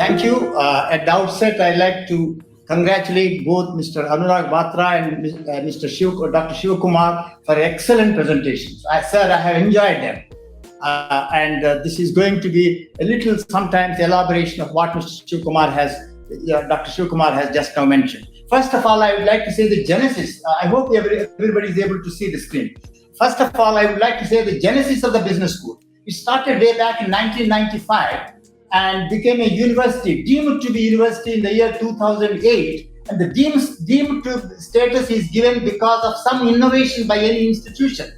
Thank you. At the outset, I'd like to congratulate both Mr. Anurag Batra and Mr. Dr. Shivakumar for excellent presentations. Sir, I have enjoyed them. This is going to be a little sometimes elaboration of what Mr. Dr. Shivakumar has just now mentioned. First of all, I would like to say the genesis. I hope everybody is able to see the screen. First of all, I would like to say the genesis of the business school. It started way back in 1995 and became a university, deemed to be university in the year 2008. And the deemed to status is given because of some innovation by any institution.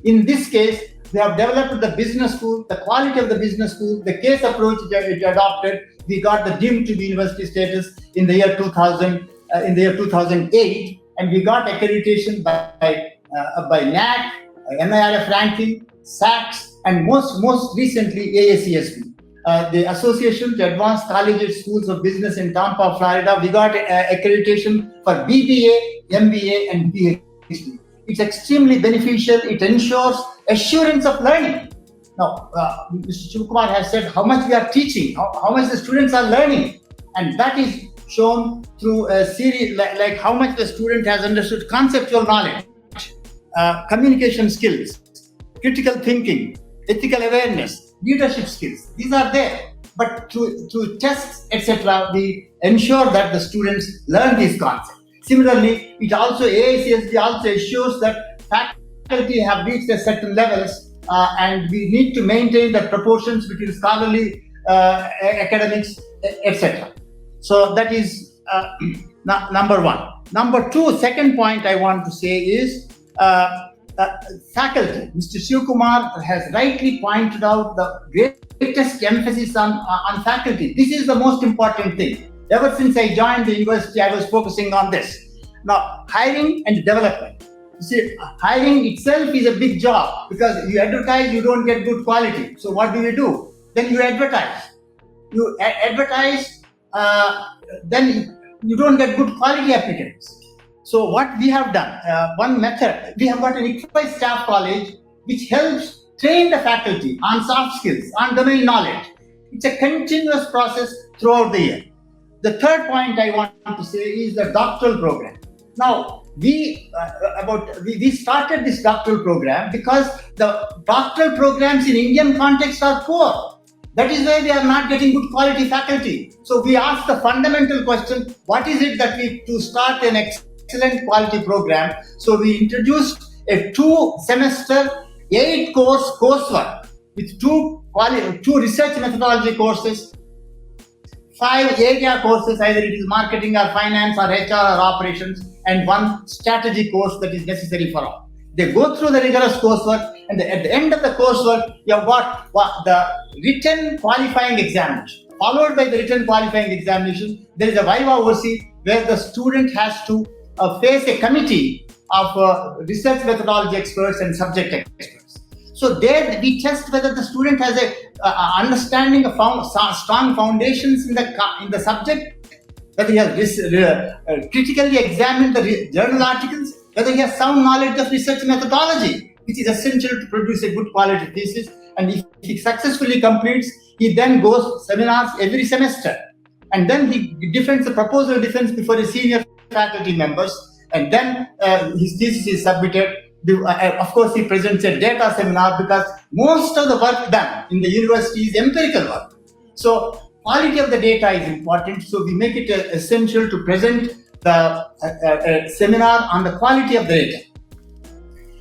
In this case, we have developed the business school, the quality of the business school, the case approach it adopted. We got the deemed to be university status in the year 2000, in the year 2008, and we got accreditation by NAC, NIRF ranking, SACS, and most recently AACSB. The Association to Advanced Collegiate Schools of Business in Tampa, Florida. We got accreditation for BBA, MBA, and PhD. It's extremely beneficial. It ensures assurance of learning. Now, Mr. Shivakumar has said how much we are teaching, how much the students are learning, and that is shown through a series like how much the student has understood conceptual knowledge, communication skills, critical thinking, ethical awareness, leadership skills. These are there. But through tests, etc., we ensure that the students learn these concepts. Similarly, AICSB also assures that faculty have reached a certain levels and we need to maintain the proportions between scholarly academics, etc. So that is number one. Number two, second point I want to say is faculty. Mr. Shivakumar has rightly pointed out the greatest emphasis on faculty. This is the most important thing. Ever since I joined the university, I was focusing on this. Now, hiring and development. You see, hiring itself is a big job because you advertise, you don't get good quality. So what do? Then you advertise. You advertise, then you don't get good quality applicants. So what we have done, one method, we have got an ICFAI staff college which helps train the faculty on soft skills, on domain knowledge. It's a continuous process throughout the year. The third point I want to say is the doctoral program. Now, we started this doctoral program because the doctoral programs in Indian context are poor. That is why we are not getting good quality faculty. So we asked the fundamental question, what is it that to start an excellent quality program? So we introduced a 2-semester, 8-course coursework with two research methodology courses, 5 area courses, either it is marketing or finance or HR or operations, and 1 strategy course that is necessary for all. They go through the rigorous coursework, and at the end of the coursework, you have got the written qualifying examination. Followed by the written qualifying examination, there is a viva voce where the student has to face a committee of research methodology experts and subject experts. So there we test whether the student has a understanding of strong foundations in the subject, whether he has critically examined the journal articles, whether he has sound knowledge of research methodology, which is essential to produce a good quality thesis. And if he successfully completes, he then goes seminars every semester. And then he defends the proposal defense before the senior faculty members. And then his thesis is submitted. Of course, he presents a data seminar because most of the work done in the university is empirical work. So quality of the data is important. So we make it essential to present the seminar on the quality of the data.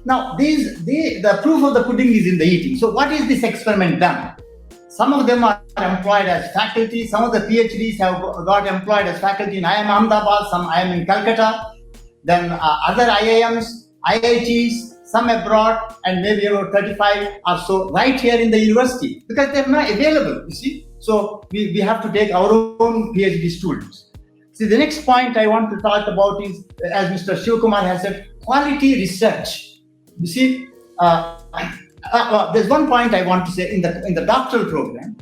Now, the proof of the pudding is in the eating. So what is this experiment done? Some of them are employed as faculty. Some of the PhDs have got employed as faculty in IIM Ahmedabad, some IIM in Calcutta. Then other IIMs, IITs, some abroad, and maybe about 35 or so right here in the university because they're not available, you see. So we have to take our own PhD students. See, the next point I want to talk about is, as Mr. Shivakumar has said, quality research. You see, there's one point I want to say in the doctoral program.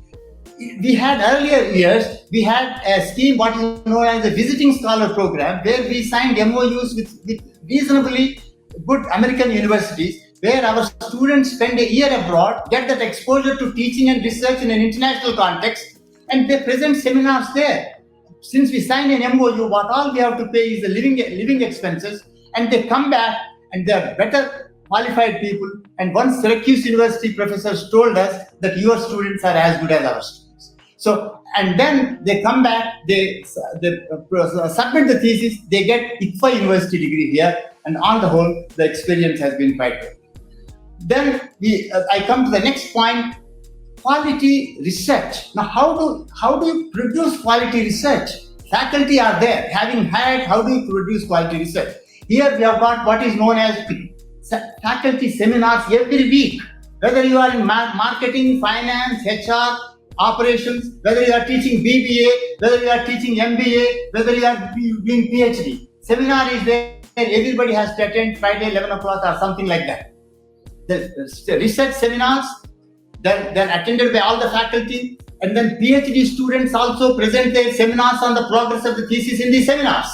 We had earlier years, we had a scheme, what is known as the visiting scholar program, where we signed MOUs with reasonably good American universities, where our students spend a year abroad, get that exposure to teaching and research in an international context, and they present seminars there. Since we sign an MOU, what all we have to pay is the living expenses, and they come back and they are better qualified people. And one Syracuse University professors told us that your students are as good as our students. So, and then they come back, they submit the thesis, they get ICFAI university degree here, and on the whole, the experience has been quite good. Then I come to the next point. Quality research. Now, how do you produce quality research? Faculty are there. Having hired, how do you produce quality research? Here we have got what is known as faculty seminars every week. Whether you are in marketing, finance, HR, operations, whether you are teaching BBA, whether you are teaching MBA, whether you are doing PhD. Seminar is there. Everybody has to attend Friday 11 o'clock or something like that. The research seminars, then attended by all the faculty, and then PhD students also present their seminars on the progress of the thesis in these seminars.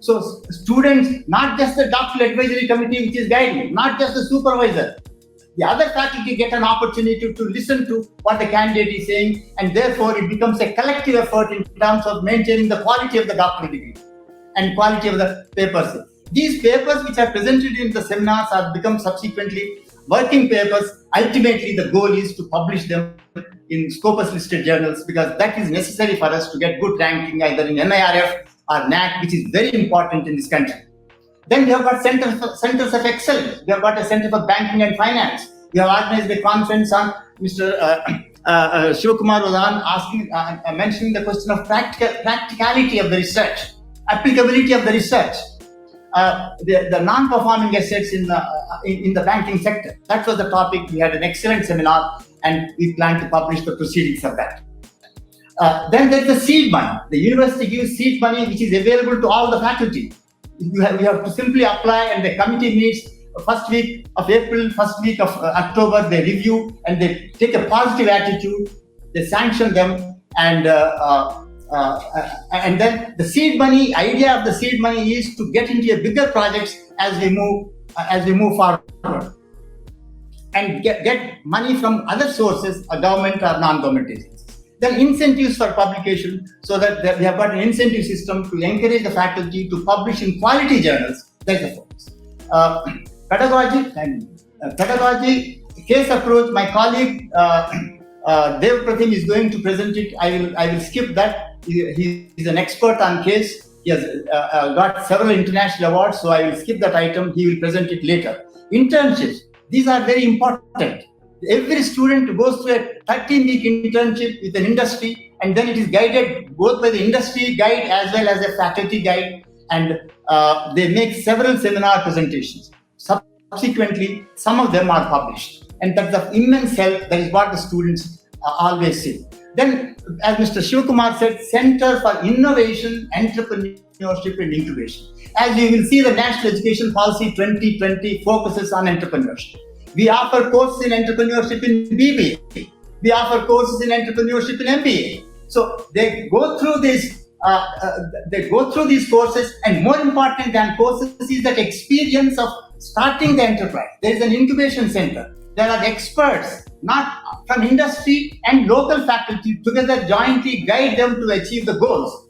So students, not just the doctoral advisory committee which is guiding, not just the supervisor, the other faculty get an opportunity to listen to what the candidate is saying, and therefore it becomes a collective effort in terms of maintaining the quality of the doctoral degree and quality of the papers. These papers which are presented in the seminars are become subsequently working papers. Ultimately, the goal is to publish them in Scopus listed journals, because that is necessary for us to get good ranking either in NIRF or NAC, which is very important in this country. Then we have got centers of excellence. We have got a center for banking and finance. We have organized a conference on Mr. Shivakumar was on mentioning the question of practicality of the research, applicability of the research. The non-performing assets in the banking sector. That was the topic. We had an excellent seminar, and we plan to publish the proceedings of that. Then there's the seed money. The university gives seed money, which is available to all the faculty. You have to simply apply, and the committee meets first week of April, first week of October. They review and they take a positive attitude. They sanction them, and then the seed money, idea of the seed money is to get into a bigger projects as we move forward, and get money from other sources, a government or non-government agencies. Then incentives for publication, so that we have got an incentive system to encourage the faculty to publish in quality journals. That's the focus. Pedagogy, case approach. My colleague Dev Pratim is going to present it. I will skip that. He is an expert on case. He has got several international awards, so I will skip that item. He will present it later. Internships. These are very important. Every student goes through a 13-week internship with an industry, and then it is guided both by the industry guide as well as a faculty guide, and they make several seminar presentations. Subsequently, some of them are published, and that's of immense help. That is what the students always say. Then, as Mr. Shivakumar said, Center for Innovation, Entrepreneurship and Incubation. As you will see, the National Education Policy 2020 focuses on entrepreneurship. We offer courses in entrepreneurship in BBA. We offer courses in entrepreneurship in MBA. So they go through this. They go through these courses, and more important than courses is that experience of starting the enterprise. There is an incubation center. There are experts, not from industry and local faculty, together jointly guide them to achieve the goals.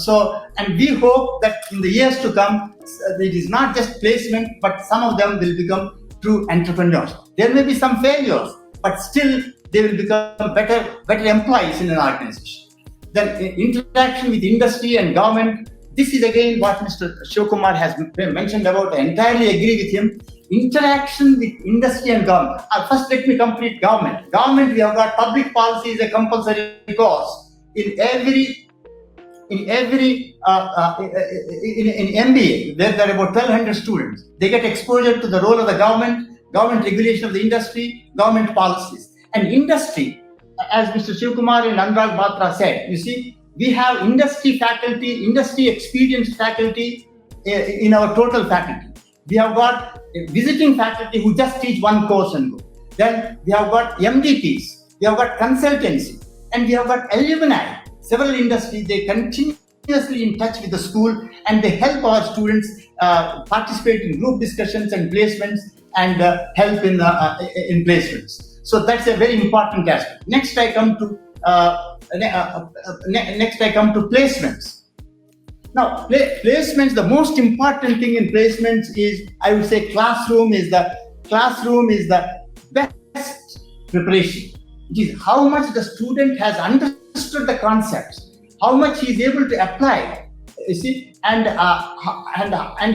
So, and we hope that in the years to come, it is not just placement, but some of them will become true entrepreneurs. There may be some failures, but still they will become better employees in an organization. Then interaction with industry and government. This is again what Mr. Shivakumar has mentioned about. I entirely agree with him. Interaction with industry and government. First, let me complete government. Government, we have got public policy is a compulsory course in MBA. There are about 1,200 students. They get exposure to the role of the government regulation of the industry, government policies, and industry. As Mr. Shivakumar and Anurag Batra said, you see, we have industry faculty, industry experienced faculty in our total faculty. We have got visiting faculty who just teach one course and go. Then we have got MDPs, we have got consultancy, and we have got alumni. Several industries, they continuously in touch with the school, and they help our students participate in group discussions and placements, and help in placements. So that's a very important aspect. Next, I come to Next, I come to placements. Now, placements, the most important thing in placements is, I would say, classroom is the best preparation. It is how much the student has understood the concepts, how much he is able to apply, you see, and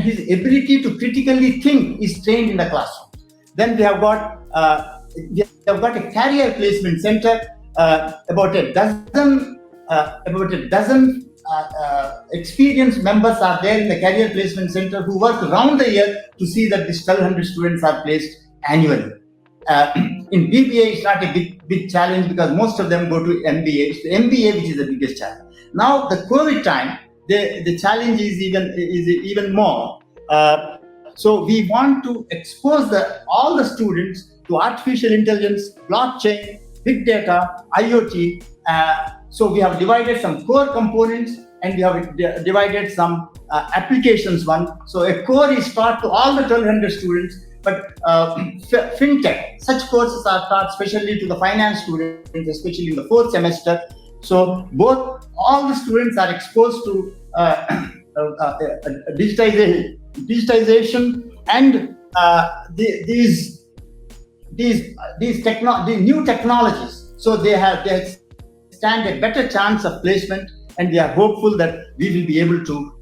his ability to critically think is trained in the classroom. Then we have got a career placement center. About a dozen experienced members are there in the career placement center who work around the year to see that these 1,200 students are placed annually. In BBA, it's not a big challenge because most of them go to MBA. It's the MBA which is the biggest challenge. Now, the COVID time, the challenge is even more. So we want to expose all the students to artificial intelligence, blockchain, big data, IoT. So we have divided some core components and we have divided some applications one. So a core is taught to all the 1,200 students, but fintech, such courses are taught especially to the finance students, especially in the 4th semester. So all the students are exposed to digitization and these new technologies. So they stand a better chance of placement, and we are hopeful that we will be able to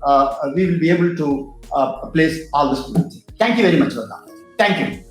place all the students. Thank you very much for that. Thank you.